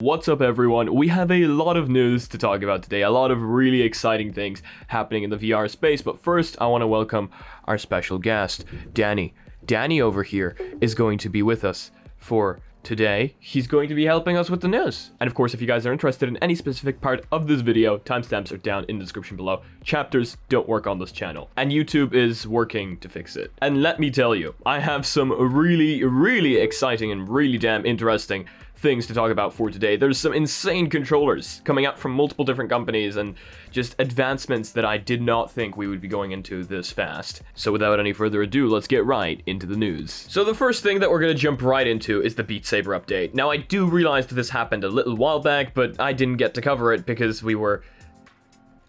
What's up everyone? We have a lot of news to talk about today, a lot of really exciting things happening in the VR space, but first I want to welcome our special guest, Danny. Danny over here is going to be with us for today. He's going to be helping us with the news. And of course, if you guys are interested in any specific part of this video, timestamps are down in the description below. Chapters don't work on this channel, and YouTube is working to fix it. And let me tell you, I have some really exciting and really damn interesting things to talk about for today. There's some insane controllers coming out from multiple different companies and just advancements that I did not think we would be going into this fast. So without any further ado, let's get right into the news. So the first thing that we're going to jump right into is the Beat Saber update. Now I do realize that this happened a little while back, but I didn't get to cover it because we were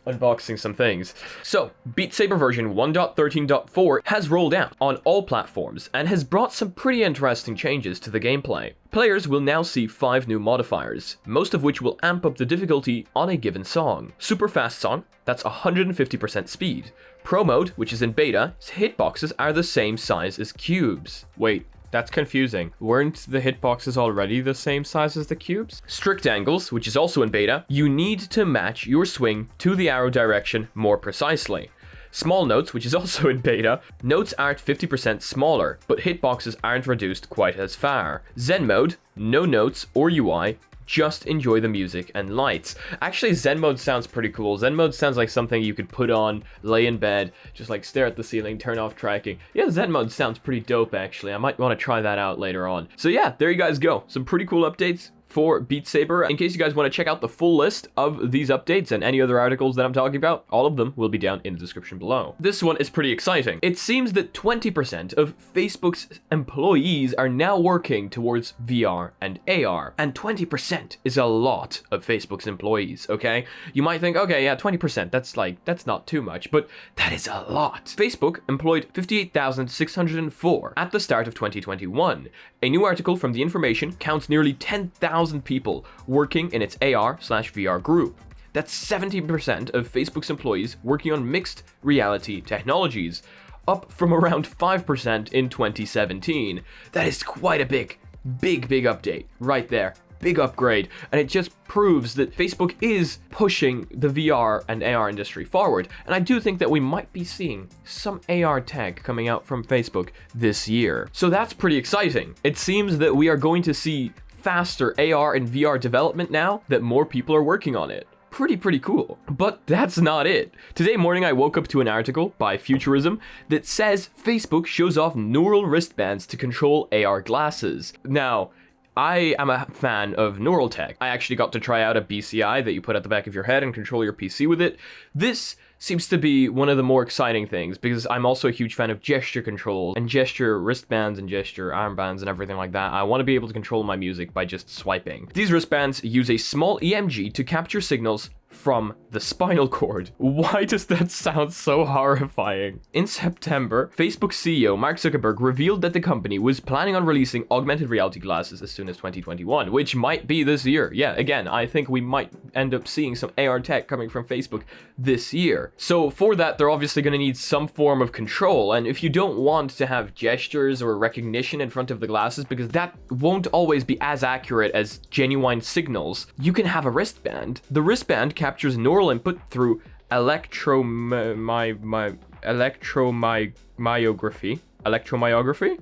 unboxing some things. So, Beat Saber version 1.13.4 has rolled out on all platforms and has brought some pretty interesting changes to the gameplay. Players will now see 5 new modifiers, most of which will amp up the difficulty on a given song. Super fast song, that's 150% speed. Pro mode, which is in beta, hitboxes are the same size as cubes. Wait, that's confusing. Weren't the hitboxes already the same size as the cubes? Strict angles, which is also in beta, you need to match your swing to the arrow direction more precisely. Small notes, which is also in beta, notes aren't 50% smaller, but hitboxes aren't reduced quite as far. Zen mode, no notes or UI, just enjoy the music and lights. Actually, Zen mode sounds pretty cool. Zen mode sounds like something you could put on, lay in bed, just like stare at the ceiling, turn off tracking. Yeah, Zen mode sounds pretty dope actually. I might want to try that out later on. So yeah, there you guys go. Some pretty cool updates for Beat Saber. In case you guys want to check out the full list of these updates and any other articles that I'm talking about, all of them will be down in the description below. This one is pretty exciting. It seems that 20% of Facebook's employees are now working towards VR and AR, and 20% is a lot of Facebook's employees, okay? You might think, okay, yeah, 20%, that's not too much, but that is a lot. Facebook employed 58,604 at the start of 2021. A new article from The Information counts nearly 10,000 people working in its AR/VR group. That's 70% of Facebook's employees working on mixed reality technologies, up from around 5% in 2017. That is quite a big update right there. Big upgrade, and it just proves that Facebook is pushing the VR and AR industry forward, and I do think that we might be seeing some AR tech coming out from Facebook this year. So that's pretty exciting. It seems that we are going to see faster AR and VR development now that more people are working on it. Pretty cool. But that's not it. Today morning I woke up to an article by Futurism that says Facebook shows off neural wristbands to control AR glasses. Now, I am a fan of neural tech. I actually got to try out a BCI that you put at the back of your head and control your PC with it. This seems to be one of the more exciting things because I'm also a huge fan of gesture control and gesture wristbands and gesture armbands and everything like that. I want to be able to control my music by just swiping. These wristbands use a small EMG to capture signals from the spinal cord. Why does that sound so horrifying? In September, Facebook CEO Mark Zuckerberg revealed that the company was planning on releasing augmented reality glasses as soon as 2021, which might be this year. Yeah, again, I think we might end up seeing some AR tech coming from Facebook this year. So for that, they're obviously going to need some form of control, and if you don't want to have gestures or recognition in front of the glasses, because that won't always be as accurate as genuine signals, you can have a wristband. The wristband captures neural input through electromyography,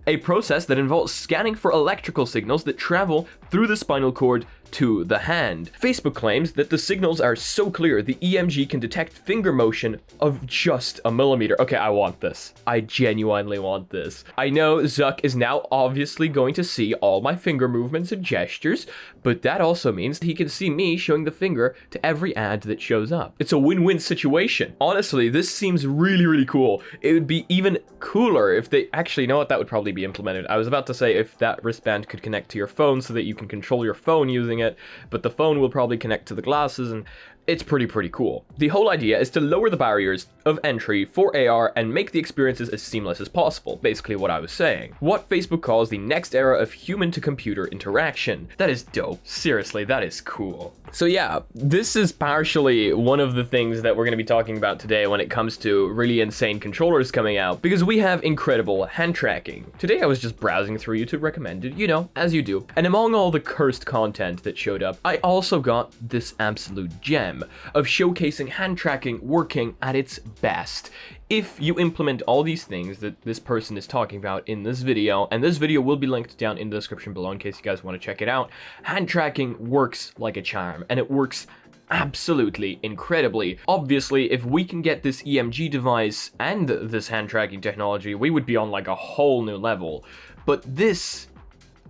a process that involves scanning for electrical signals that travel through the spinal cord to the hand. Facebook claims that the signals are so clear the EMG can detect finger motion of just a millimeter. Okay, I want this. I genuinely want this. I know Zuck is now obviously going to see all my finger movements and gestures, but that also means that he can see me showing the finger to every ad that shows up. It's a win-win situation. Honestly, this seems really cool. It would be even cooler if they actually, you know what, that would probably be implemented. I was about to say if that wristband could connect to your phone so that you can control your phone using it, but the phone will probably connect to the glasses, and it's pretty cool. The whole idea is to lower the barriers of entry for AR and make the experiences as seamless as possible, basically what I was saying. What Facebook calls the next era of human-to-computer interaction. That is dope. Seriously, that is cool. So yeah, this is partially one of the things that we're going to be talking about today when it comes to really insane controllers coming out, because we have incredible hand tracking. Today I was just browsing through YouTube recommended, you know, as you do, and among all the cursed content that showed up, I also got this absolute gem of showcasing hand tracking working at its best. If you implement all these things that this person is talking about in this video, and this video will be linked down in the description below in case you guys want to check it out, hand tracking works like a charm, and it works absolutely incredibly. Obviously, if we can get this EMG device and this hand tracking technology, we would be on like a whole new level. But this,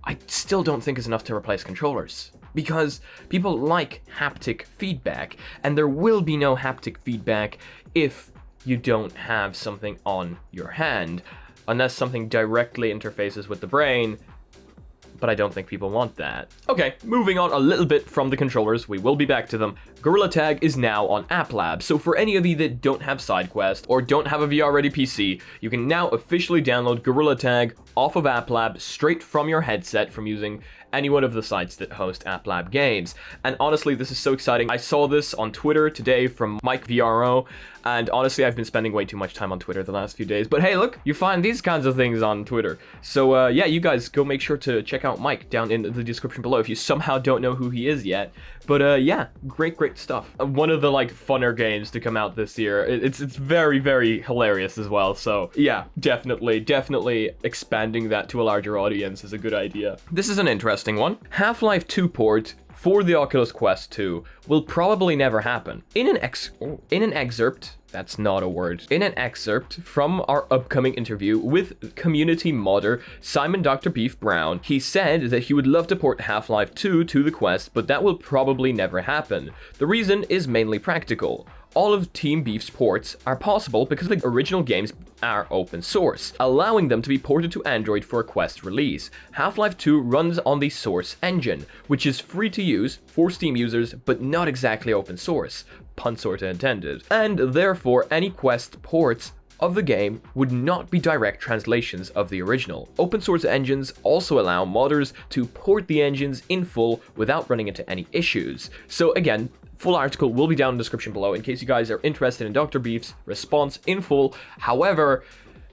I still don't think is enough to replace controllers, because people like haptic feedback, and there will be no haptic feedback if you don't have something on your hand, unless something directly interfaces with the brain, but I don't think people want that. Okay, moving on a little bit from the controllers, we will be back to them. Gorilla Tag is now on App Lab, so for any of you that don't have SideQuest or don't have a VR-ready PC, you can now officially download Gorilla Tag off of App Lab straight from your headset from using any one of the sites that host App Lab games. And honestly, this is so exciting. I saw this on Twitter today from Mike VRO, and honestly, I've been spending way too much time on Twitter the last few days. But hey, look, you find these kinds of things on Twitter. So yeah, you guys go make sure to check out Mike down in the description below if you somehow don't know who he is yet. But yeah, great stuff. One of the like funner games to come out this year. It's very hilarious as well. So yeah, definitely expanding that to a larger audience is a good idea. This is an interesting one. Half-Life 2 port for the Oculus Quest 2 will probably never happen. In an excerpt, that's not a word, in an excerpt from our upcoming interview with community modder Simon Dr. Beef Brown, he said that he would love to port Half-Life 2 to the Quest, but that will probably never happen. The reason is mainly practical. All of Team Beef's ports are possible because the original games are open source, allowing them to be ported to Android for a Quest release. Half-Life 2 runs on the Source engine, which is free to use for Steam users, but not exactly open source, pun sorta intended. And therefore, any Quest ports of the game would not be direct translations of the original. Open source engines also allow modders to port the engines in full without running into any issues. So again, full article will be down in the description below in case you guys are interested in Dr. Beef's response in full. However,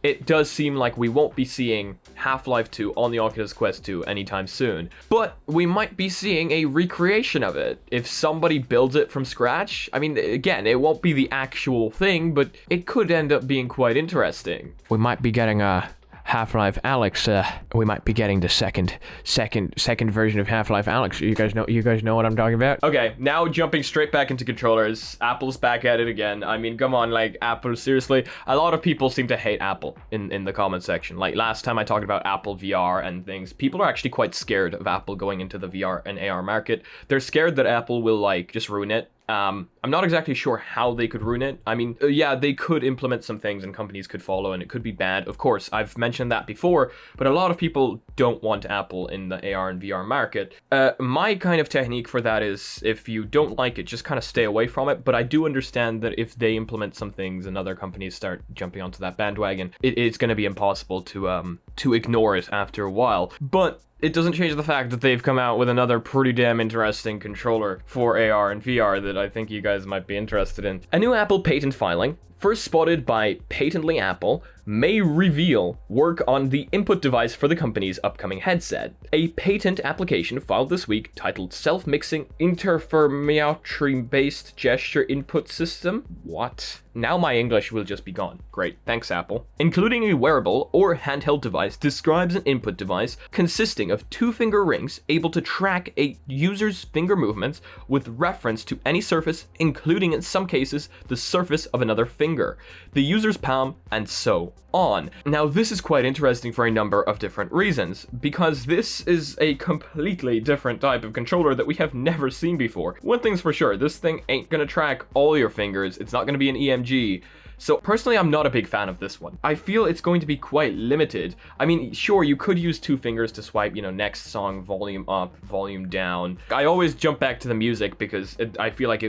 it does seem like we won't be seeing Half-Life 2 on the Oculus Quest 2 anytime soon. But we might be seeing a recreation of it. If somebody builds it from scratch, I mean, again, it won't be the actual thing, but it could end up being quite interesting. We might be getting a Half-Life Alyx, we might be getting the second version of Half-Life Alyx. You guys know what I'm talking about? Okay, now jumping straight back into controllers. Apple's back at it again. I mean, come on, like, Apple, seriously. A lot of people seem to hate Apple in the comment section. Like, last time I talked about Apple VR and things, people are actually quite scared of Apple going into the VR and AR market. They're scared that Apple will, like, just ruin it. I'm not exactly sure how they could ruin it. I mean, yeah, they could implement some things and companies could follow and it could be bad. Of course, I've mentioned that before, but a lot of people don't want Apple in the AR and VR market. My kind of technique for that is if you don't like it, just kind of stay away from it. But I do understand that if they implement some things and other companies start jumping onto that bandwagon, it's going to be impossible to ignore it after a while. But it doesn't change the fact that they've come out with another pretty damn interesting controller for AR and VR that I think you guys might be interested in. A new Apple patent filing, first spotted by Patently Apple, may reveal work on the input device for the company's upcoming headset. A patent application filed this week titled Self-Mixing Interferometry-Based Gesture Input System. What? Now my English will just be gone. Great, thanks Apple. Including a wearable or handheld device, describes an input device consisting of two finger rings able to track a user's finger movements with reference to any surface, including in some cases the surface of another finger, the user's palm, and so on. Now this is quite interesting for a number of different reasons, because this is a completely different type of controller that we have never seen before. One thing's for sure, this thing ain't gonna track all your fingers, it's not gonna be an EMG. So personally, I'm not a big fan of this one. I feel it's going to be quite limited. I mean, sure, you could use two fingers to swipe, you know, next song, volume up, volume down. I always jump back to the music because I feel like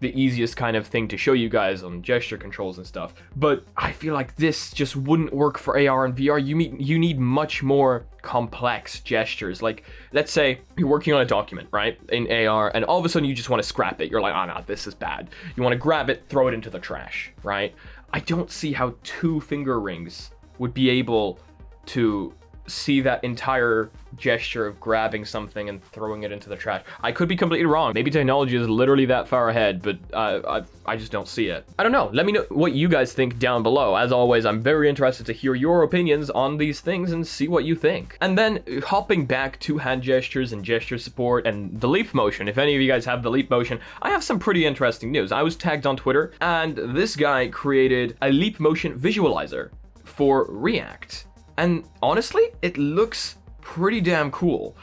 the easiest kind of thing to show you guys on gesture controls and stuff. But I feel like this just wouldn't work for AR and VR. You need much more complex gestures. Like, let's say you're working on a document, right, in AR, and all of a sudden you just want to scrap it. You're like, oh no, this is bad. You want to grab it, throw it into the trash, right? I don't see how 2 finger rings would be able to see that entire gesture of grabbing something and throwing it into the trash. I could be completely wrong. Maybe technology is literally that far ahead, but I just don't see it. I don't know. Let me know what you guys think down below. As always, I'm very interested to hear your opinions on these things and see what you think. And then hopping back to hand gestures and gesture support and the leap motion. If any of you guys have the leap motion, I have some pretty interesting news. I was tagged on Twitter, and this guy created a leap motion visualizer for React. And honestly, it looks pretty damn cool.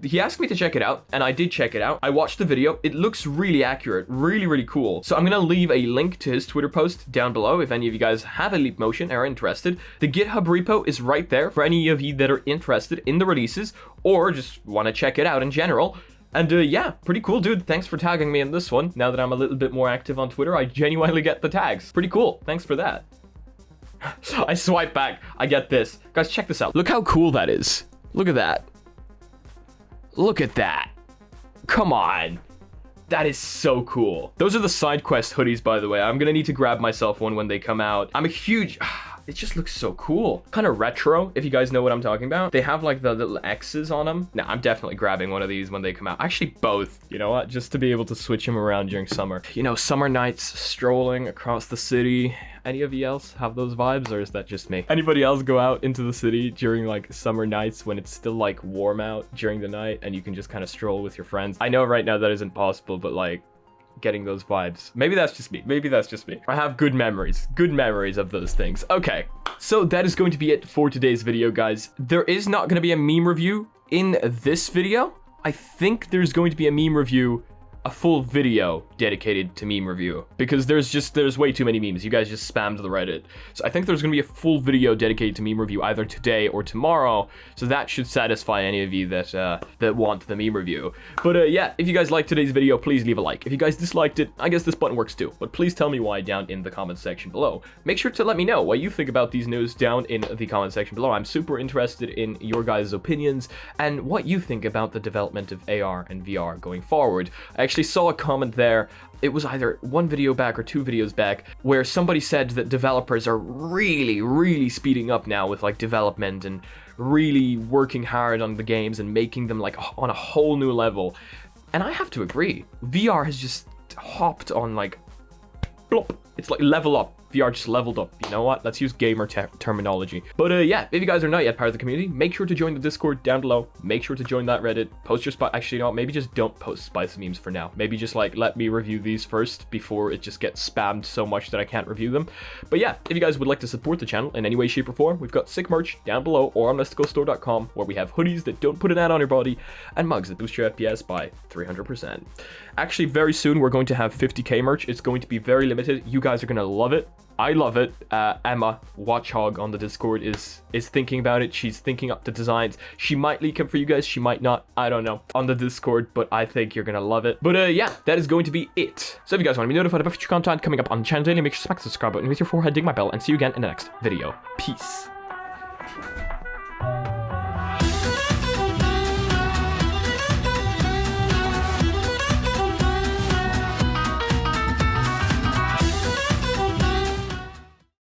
He asked me to check it out, and I did check it out. I watched the video. It looks really accurate, really cool. So I'm gonna leave a link to his Twitter post down below if any of you guys have a leap motion and are interested. The GitHub repo is right there for any of you that are interested in the releases or just want to check it out in general. And yeah, pretty cool, dude. Thanks for tagging me in this one. Now that I'm a little bit more active on Twitter, I genuinely get the tags. Pretty cool. Thanks for that. I swipe back. I get this. Guys, check this out. Look how cool that is. Look at that. Look at that. Come on. That is so cool. Those are the SideQuest hoodies, by the way. I'm gonna need to grab myself one when they come out. I'm a huge... It just looks so cool. Kind of retro, if you guys know what I'm talking about. They have like the little X's on them. Now, I'm definitely grabbing one of these when they come out. Actually, both. You know what? Just to be able to switch them around during summer. You know, summer nights, strolling across the city. Any of you else have those vibes, or is that just me? Anybody else go out into the city during like summer nights when it's still like warm out during the night and you can just kind of stroll with your friends? I know right now that isn't possible, but like, getting those vibes. Maybe that's just me. Maybe that's just me. I have good memories of those things. Okay, so that is going to be it for today's video, guys. There is not going to be a meme review in this video. I think there's going to be a meme review, a full video dedicated to meme review, because there's way too many memes. You guys just spammed the Reddit. So I think there's gonna be a full video dedicated to meme review either today or tomorrow. So that should satisfy any of you that want the meme review. But yeah, if you guys liked today's video, please leave a like. If you guys disliked it, I guess this button works too. But please tell me why down in the comment section below. Make sure to let me know what you think about these news down in the comment section below. I'm super interested in your guys' opinions and what you think about the development of AR and VR going forward. I actually saw a comment there. It was either one video back or 2 videos back where somebody said that developers are really speeding up now with like development and really working hard on the games and making them like on a whole new level. And I have to agree. VR has just hopped on like plop. It's like level up. VR just leveled up. You know what? Let's use gamer terminology. But yeah, if you guys are not yet part of the community, make sure to join the Discord down below. Make sure to join that Reddit. Post your actually, no, maybe just don't post spicy memes for now. Maybe just like let me review these first before it just gets spammed so much that I can't review them. But yeah, if you guys would like to support the channel in any way, shape, or form, we've got sick merch down below or on mysticalstore.com, where we have hoodies that don't put an ad on your body and mugs that boost your FPS by 300%. Actually, very soon we're going to have 50k merch. It's going to be very limited. You guys are gonna love it. I love it. Emma Watchhog on the Discord is thinking about it. She's thinking up the designs. She might leak them for you guys. She might not. I don't know. On the Discord, but I think you're gonna love it. But yeah, that is going to be it. So if you guys want to be notified about future content coming up on the channel daily, make sure to smack the subscribe button with your forehead, ding my bell, and see you again in the next video. Peace.